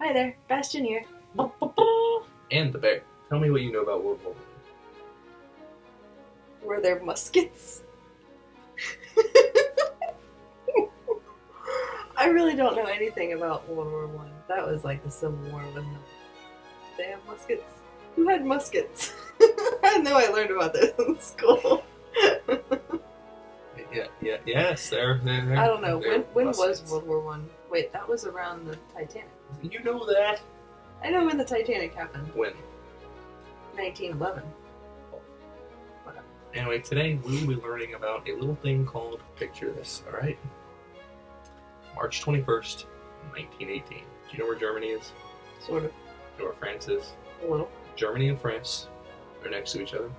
Hi there, Bastian here. And the bear. Tell me what you know about World War I. Were there muskets? I really don't know anything about World War One. That was like the Civil War, wasn't it? Did they have muskets? Who had muskets? I know I learned about this in school. Yes, they're I don't know. When was muskets. World War One? Wait, that was around the Titanic. You know that? I know when the Titanic happened. When? 1911. Anyway, today we will be learning about a little thing called Picture This, alright? March 21st, 1918. Do you know where Germany is? Sort of. Do you know where France is? A little. Germany and France are next to each other.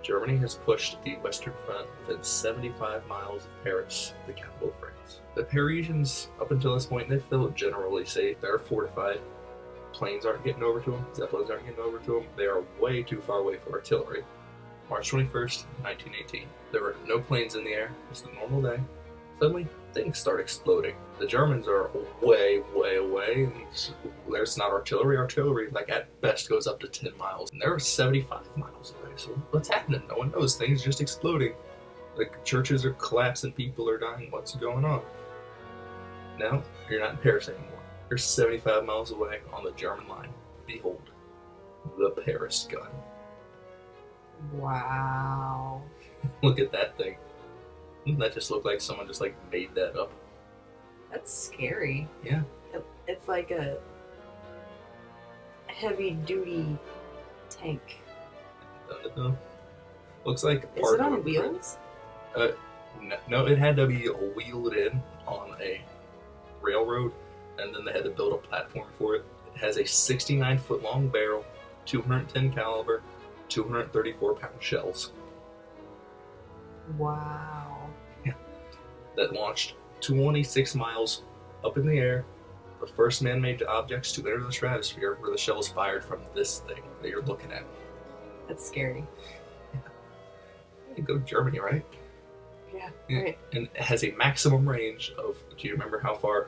Germany has pushed the Western Front within 75 miles of Paris, the capital of France. The Parisians, up until this point, they feel generally safe. They're fortified. Planes aren't getting over to them. Zeppelins aren't getting over to them. They are way too far away for artillery. March 21st, 1918. There were no planes in the air. It's a normal day. Suddenly, things start exploding. The Germans are way, way away, and there's not artillery. Artillery, like, at best goes up to 10 miles, and they're 75 miles away. So what's happening? No one knows. Things just exploding. Like, churches are collapsing, people are dying. What's going on? Now, you're not in Paris anymore. You're 75 miles away on the German line. Behold, the Paris gun. Wow. Look at that thing. Doesn't that just look like someone just like made that up? That's scary. Yeah. It's like a heavy-duty tank. Looks like Is part it of on a wheels? No, it had to be wheeled in on a railroad, and then they had to build a platform for it. It has a 69-foot long barrel, 210 caliber, 234-pound shells. Wow. That launched 26 miles up in the air. The first man-made objects to enter the stratosphere were the shells fired from this thing that you're looking at. That's scary. Yeah. Go to Germany, right? Yeah, Yeah. right. And it has a maximum range of, do you remember how far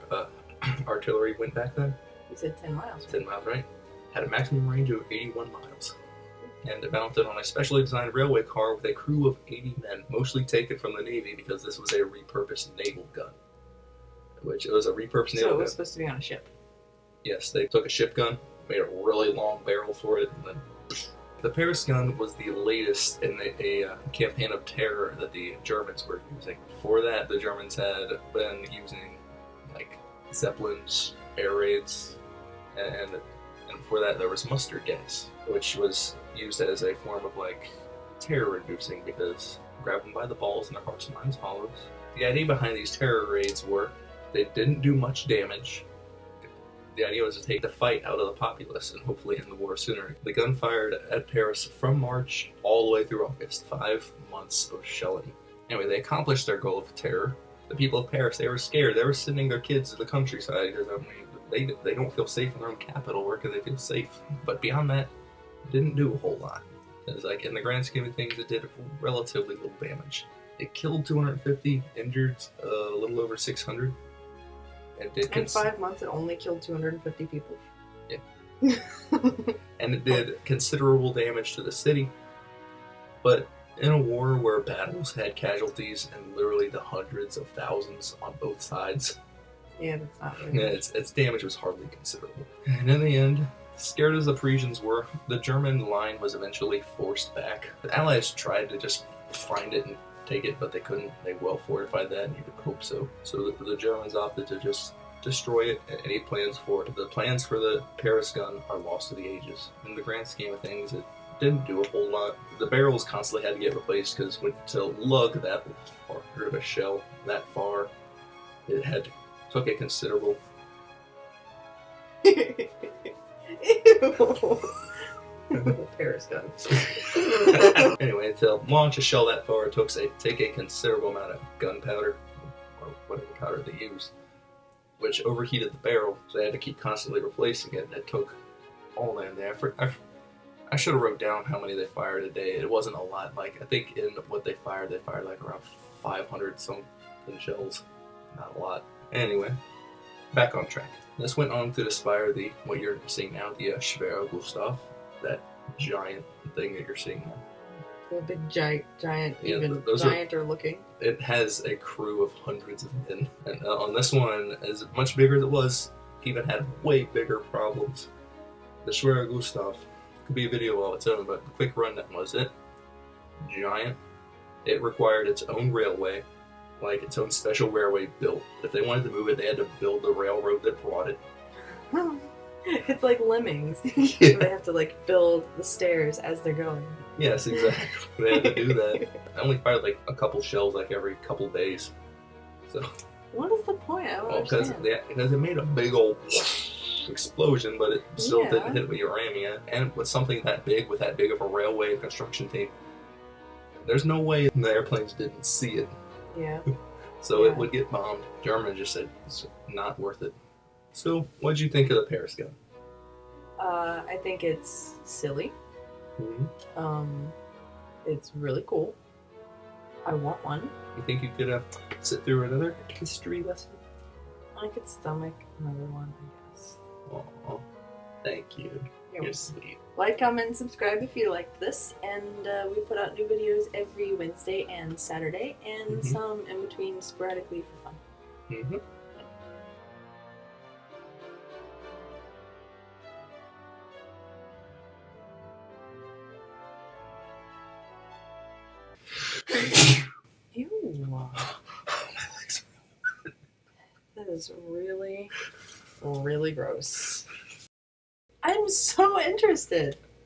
artillery went back then? You said 10 miles. 10 miles, right? Had a maximum range of 81 miles. And it mounted on a specially designed railway car with a crew of 80 men, mostly taken from the Navy because this was a repurposed naval gun. Which it was a repurposed naval So it gun. was supposed to be on a ship. Yes, they took a ship gun, made a really long barrel for it, and then the Paris gun was the latest in a campaign of terror that the Germans were using. Before that, the Germans had been using like zeppelins, air raids, and before that there was mustard gas, which was used as a form of like terror-inducing because grab them by the balls and their hearts and minds follows. The idea behind these terror raids were they didn't do much damage. The idea was to take the fight out of the populace and hopefully end the war sooner. The gun fired at Paris from March all the way through August. 5 months of shelling. Anyway, they accomplished their goal of terror. The people of Paris, they were scared. They were sending their kids to the countryside because they don't feel safe in their own capital. Where can they feel safe? But beyond that, it didn't do a whole lot. Because like in the grand scheme of things, it did relatively little damage. It killed 250, injured a little over 600. In 5 months, it only killed 250 people. Yeah. And it did considerable damage to the city. But in a war where battles had casualties and literally the hundreds of thousands on both sides, Yeah, that's not really. yeah, its damage was hardly considerable. And in the end, scared as the Parisians were, the German line was eventually forced back. The Allies tried to just find it and take it, but they couldn't. They well fortified that, and you could hope so. So the Germans opted to just destroy it, and any plans for it. The plans for the Paris gun are lost to the ages. In the grand scheme of things, it didn't do a whole lot. The barrels constantly had to get replaced because to lug that far of a shell that far, it took a considerable. Ew. Paris gun. Anyway, to launch a shell that far, it took take a considerable amount of gunpowder, or whatever powder they used, which overheated the barrel, so they had to keep constantly replacing it, and it took all that day. I should have wrote down how many they fired a day. It wasn't a lot. Like, I think in what they fired like around 500 something shells. Not a lot. Anyway, back on track. This went on to inspire what you're seeing now, the Schwere Gustav, that giant thing that you're seeing now. The big giant, Yeah, even those gianter looking. It has a crew of hundreds of men, and on this one, as much bigger as it was, even had way bigger problems. The Schwere Gustav could be a video all its own, but the quick rundown was it. Giant. It required its own railway, like its own special railway built. If they wanted to move it, they had to build the railroad that brought it. It's like lemmings. Yeah. They have to like build the stairs as they're going. Yes, exactly. They had to do that. I only fired like a couple shells like every couple days. So. What is the point? I don't understand. Because it made a big old explosion, but it still Yeah. didn't hit what you're aiming at. And with something that big, with that big of a railway and construction team, there's no way the airplanes didn't see it. Yeah. So Yeah. it would get bombed. Germany just said it's not worth it. So, what'd you think of the Paris gun? I think it's silly. Mm-hmm. It's really cool. I want one. You think you could sit through another history lesson? I could stomach another one, I guess. Aw, thank you. You're sweet. Like, comment, and subscribe if you liked this. And we put out new videos every Wednesday and Saturday, and some in between sporadically for fun. Mm-hmm. Ew. That is really, really gross. I'm so interested.